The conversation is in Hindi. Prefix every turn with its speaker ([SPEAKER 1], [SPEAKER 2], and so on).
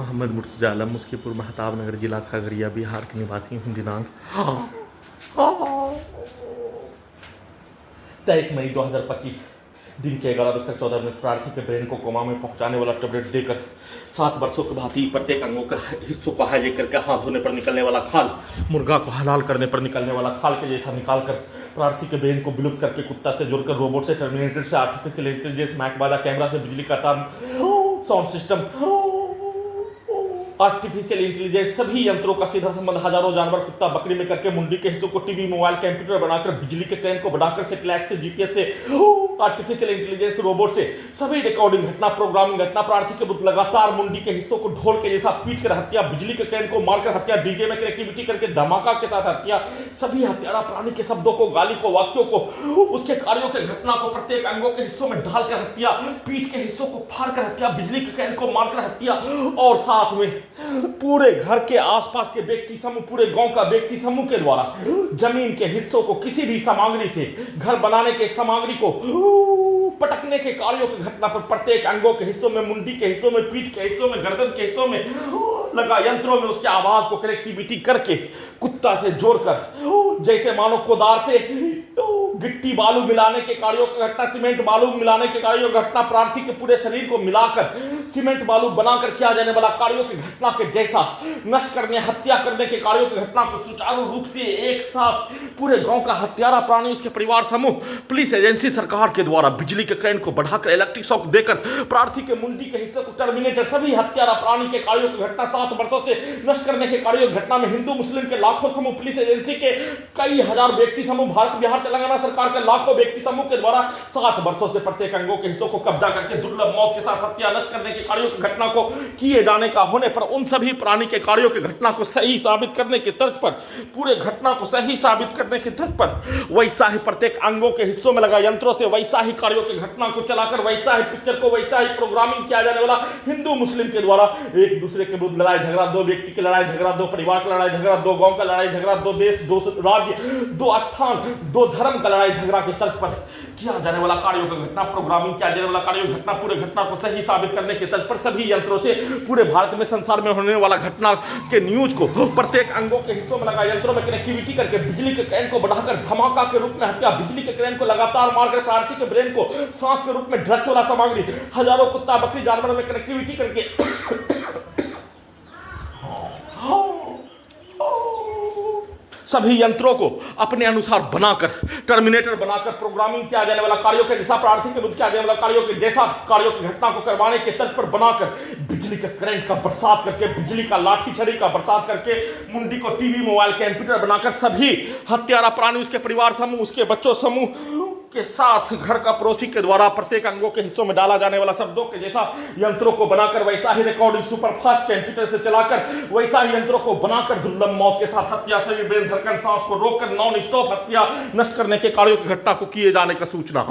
[SPEAKER 1] मोहम्मद मुर्तजा आलम मुस्कीपुर महताब नगर जिला खगड़िया बिहार के निवासी हूँ। दिनांक 23 मई 2025 दिन के 11:14 मिनट प्रार्थी के ब्रेन को कोमा में पहुंचाने वाला टेबलेट देकर 7 वर्षों के भांति प्रत्येक अंगों के हिस्सों को हाईजेक करके हाथ धोने पर निकलने वाला खाल, मुर्गा को हलाल करने पर निकलने वाला खाल के जैसा निकालकर प्रार्थी के ब्रेन को विलुप्त करके कुत्ता से जोड़कर रोबोट से, टर्मिनेटर से, आर्टिफिशियल इंटेलिजेंस, मैकबाजा कैमरा से, बिजली का तार, साउंड सिस्टम, आर्टिफिशियल इंटेलिजेंस, सभी यंत्रों का सीधा संबंध हजारों जानवर, कुत्ता, बकरी में करके मुंडी के हिस्सों को टीवी, मोबाइल, कंप्यूटर बनाकर, बिजली के करंट को बढ़ाकर, सैटेलाइट से, जीपीएस से, आर्टिफिशियल इंटेलिजेंस, रोबोट से सभी रिकॉर्डिंग घटना, प्रोग्रामिंग घटना, प्रार्थी के बुद्ध लगातार मुंडी के हिस्सों को ढोल के जैसा पीट कर हत्या, बिजली के करंट को मारकर हत्या, डीजे में कनेक्टिविटी करके धमाका के साथ हत्या, सभी हत्यारा प्राणी के शब्दों को, गाली को, वाक्यों को, उसके कार्यों के घटना को प्रत्येक अंगों के हिस्सों में डालकर हत्या, पीठ के हिस्सों को फाड़ कर हत्या, बिजली के करंट को मारकर हत्या, और साथ में पूरे घर के आसपास के व्यक्ति समूह, पूरे गांव का व्यक्ति समूह के द्वारा जमीन के हिस्सों को, किसी भी सामग्री से, घर बनाने के सामग्री को पटकने के कार्यों की घटना पर प्रत्येक अंगों के हिस्सों में, मुंडी के हिस्सों में, पीठ के हिस्सों में, गर्दन के हिस्सों में लगा यंत्रों में उसके आवाज को कनेक्टिविटी करके कुत्ता से जोड़कर जैसे मानो कोदार से गिट्टी बालू मिलाने के कार्यों की घटना, सीमेंट बालू मिलाने के कार्यों की घटना, प्रार्थी के पूरे शरीर को मिलाकर सीमेंट बालू बनाकर किया जाने वाला कार्यों की घटना के जैसा नष्ट करने, हत्या करने के कार्यों की घटना को सुचारू रूप से एक साथ पूरे गांव का हत्यारा प्राणी, उसके परिवार समूह, पुलिस एजेंसी, सरकार के द्वारा बिजली के करंट को बढ़ाकर, इलेक्ट्रिक शॉक देकर प्रार्थी के मुंडी के हिस्से को टर्मिनेटर, सभी हत्यारा प्राणी के कार्यों की घटना 7 वर्षों से नष्ट करने के कार्यों की घटना में हिंदू मुस्लिम के लाखों समूह, पुलिस एजेंसी के कई हजार व्यक्ति समूह, भारत बिहार तेलंगाना सरकार के लाखों व्यक्ति समूह के द्वारा 7 वर्षों से प्रत्येक अंगों के हिस्सों को कब्जा करके दुर्लभ मौत के साथ हत्या, नष्ट करने के कार्यों की घटना को किए जाने का होने पर उन सभी प्राणी के कार्यों की घटना को सही साबित करने की तर्ज पर, पूरे घटना को सही साबित करने की तर्ज पर वैसा ही प्रत्येक अंगों के हिस्सों में लगा यंत्रों से वैसा ही कार्यों की घटना को चलाकर वैसा ही पिक्चर को वैसा ही प्रोग्रामिंग किया जाने वाला हिंदू मुस्लिम के द्वारा एक दूसरे के विरुद्ध लड़ाई झगड़ा, 2 व्यक्ति की लड़ाई झगड़ा, 2 परिवार का लड़ाई झगड़ा, 2 गांव का लड़ाई झगड़ा, 2 देश, 2 राज्य, 2 स्थान, 2 धर्म का लड़ाई झगड़ा के तर्ज पर किया जाने वाला कार्यों की घटना, प्रोग्रामिंग किया जाने वाला कार्यों की घटना, पूरे घटना को सही साबित करने के तर्ज पर सभी यंत्रों से पूरे भारत में, संसार में होने वाला घटना के न्यूज को प्रत्येक अंगों के हिस्सों में लगा यंत्रों में कनेक्टिविटी करके बिजली के करंट को बढ़ाकर धमाका के रूप में हत्या, बिजली के करंट को लगातार मारकर प्रार्थी के ब्रेन को सांस के रूप में ड्रग्स वाला सामग्री, हजारों कुत्ता, बकरी, जानवर में कनेक्टिविटी करके सभी यंत्रों को अपने अनुसार बनाकर, टर्मिनेटर बनाकर प्रोग्रामिंग किया जाने वाला कार्यों के जैसा, प्रार्थी के विरुद्ध किया जाने वाला कार्यों के जैसा कार्यों की घटना को करवाने के तर्ज पर बनाकर बिजली के करंट का बरसात करके, बिजली का लाठी छड़ी का बरसात करके, मुंडी को टीवी, मोबाइल, कंप्यूटर बनाकर सभी हत्यारा प्राणी, उसके परिवार समूह, उसके बच्चों समूह के साथ घर का पड़ोसी के द्वारा प्रत्येक अंगों के हिस्सों में डाला जाने वाला शब्दों के जैसा यंत्रों को बनाकर वैसा ही रिकॉर्डिंग सुपरफास्ट कंप्यूटर से चलाकर वैसा ही यंत्रों को बनाकर दुर्लभ मौत के साथ हत्या, सभी ब्रेन धड़कन, सांस को रोककर नॉन स्टॉप हत्या, नष्ट करने के कार्यों की घटना को किए जाने का सूचना